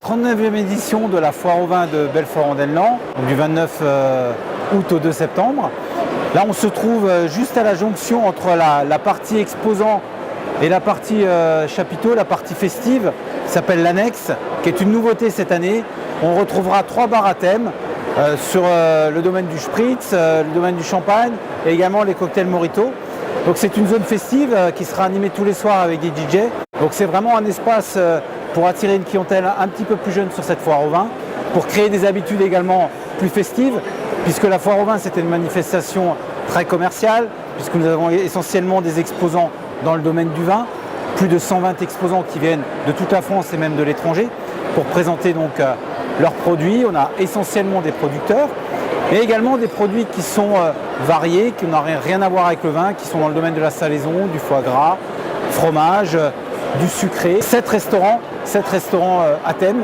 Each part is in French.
39e édition de la foire au vin de Belfort-en-Dellan, du 29 août au 2 septembre. Là, on se trouve juste à la jonction entre la partie exposant et la partie chapiteau, la partie festive, qui s'appelle l'Annexe, qui est une nouveauté cette année. On retrouvera 3 bars à thème sur le domaine du Spritz, le domaine du champagne et également les cocktails Mojito. Donc c'est une zone festive qui sera animée tous les soirs avec des DJ. Donc c'est vraiment un espace pour attirer une clientèle un petit peu plus jeune sur cette foire au vin, pour créer des habitudes également plus festives, puisque la foire au vin c'était une manifestation très commerciale, puisque nous avons essentiellement des exposants dans le domaine du vin, plus de 120 exposants qui viennent de toute la France et même de l'étranger pour présenter donc leurs produits. On a essentiellement des producteurs, mais également des produits qui sont variés, qui n'ont rien à voir avec le vin, qui sont dans le domaine de la salaison, du foie gras, fromage, du sucré. 7 restaurants à thème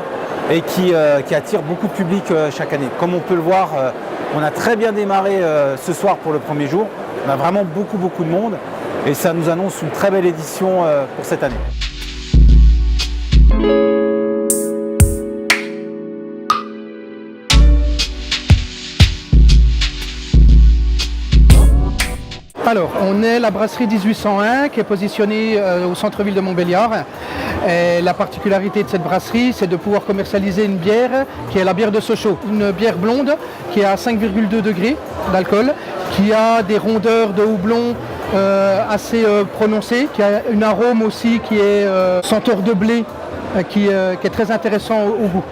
et qui attirent beaucoup de public chaque année. Comme on peut le voir, on a très bien démarré ce soir pour le premier jour. On a vraiment beaucoup de monde et ça nous annonce une très belle édition pour cette année. Alors, on est la brasserie 1801 qui est positionnée au centre-ville de Montbéliard. Et la particularité de cette brasserie, c'est de pouvoir commercialiser une bière qui est la bière de Sochaux. Une bière blonde qui est à 5,2 degrés d'alcool, qui a des rondeurs de houblon assez prononcées, qui a un arôme aussi qui est senteur de blé, qui est très intéressant au goût.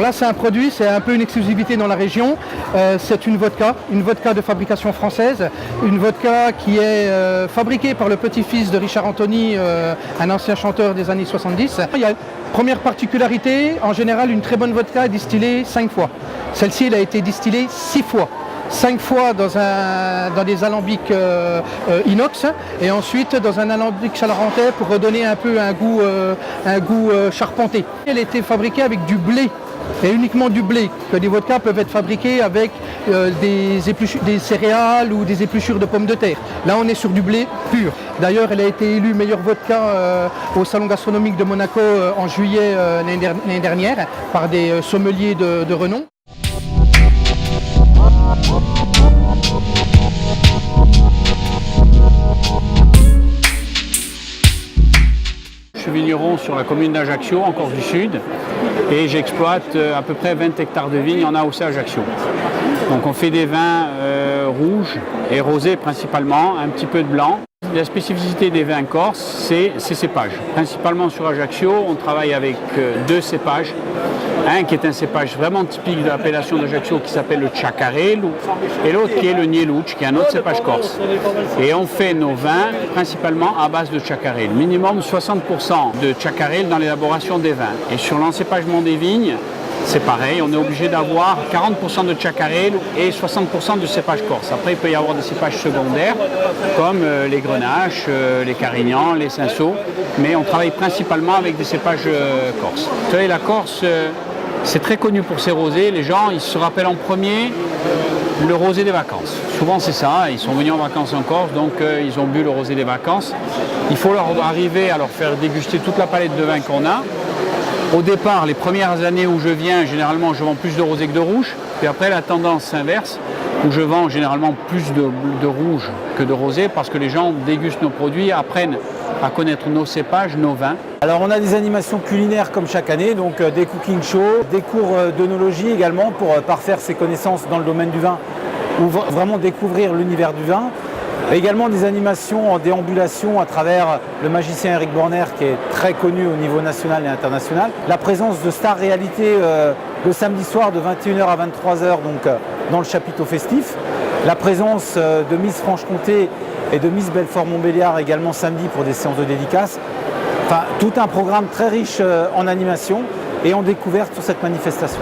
Là, c'est un produit, c'est un peu une exclusivité dans la région. C'est une vodka de fabrication française, une vodka qui est fabriquée par le petit-fils de Richard Anthony, un ancien chanteur des années 70. Il y a une première particularité, en général, une très bonne vodka est distillée 5 fois. Celle-ci, elle a été distillée 6 fois. 5 fois dans des alambics inox et ensuite dans un alambic charentais pour redonner un peu un goût charpenté. Elle a été fabriquée avec du blé. Et uniquement du blé, que des vodkas peuvent être fabriqués avec des céréales ou des épluchures de pommes de terre. Là, on est sur du blé pur. D'ailleurs, elle a été élue meilleure vodka au Salon gastronomique de Monaco en juillet l'année dernière par des sommeliers de renom. Je suis vigneron sur la commune d'Ajaccio, en Corse du Sud, et j'exploite à peu près 20 hectares de vignes en AOC Ajaccio. Donc on fait des vins rouges et rosés principalement, un petit peu de blanc. La spécificité des vins corses, c'est ces cépages. Principalement sur Ajaccio, on travaille avec 2 cépages. Un qui est un cépage vraiment typique de l'appellation d'Ajaccio qui s'appelle le Chacarel et l'autre qui est le Nieluch, qui est un autre cépage corse. Et on fait nos vins principalement à base de Chacarel. Minimum 60% de Chacarel dans l'élaboration des vins. Et sur l'encépagement des vignes, c'est pareil, on est obligé d'avoir 40% de Chacarel et 60% de cépages corse. Après, il peut y avoir des cépages secondaires, comme les Grenaches, les Carignans, les Cinsault, mais on travaille principalement avec des cépages corse. Vous savez, la Corse, c'est très connu pour ses rosés. Les gens, ils se rappellent en premier le rosé des vacances. Souvent, c'est ça, ils sont venus en vacances en Corse, donc ils ont bu le rosé des vacances. Il faut leur arriver à leur faire déguster toute la palette de vins qu'on a. Au départ, les premières années où je viens, généralement, je vends plus de rosé que de rouge. Puis après, la tendance s'inverse, où je vends généralement plus de rouge que de rosé, parce que les gens dégustent nos produits, apprennent à connaître nos cépages, nos vins. Alors on a des animations culinaires comme chaque année, donc des cooking shows, des cours d'œnologie également pour parfaire ses connaissances dans le domaine du vin ou vraiment découvrir l'univers du vin. Également des animations en déambulation à travers le magicien Eric Borner qui est très connu au niveau national et international. La présence de Star Réalité le samedi soir de 21h à 23h donc, dans le chapiteau festif. La présence de Miss Franche-Comté et de Miss Belfort-Montbéliard également samedi pour des séances de dédicaces. Enfin, tout un programme très riche en animation et en découverte sur cette manifestation.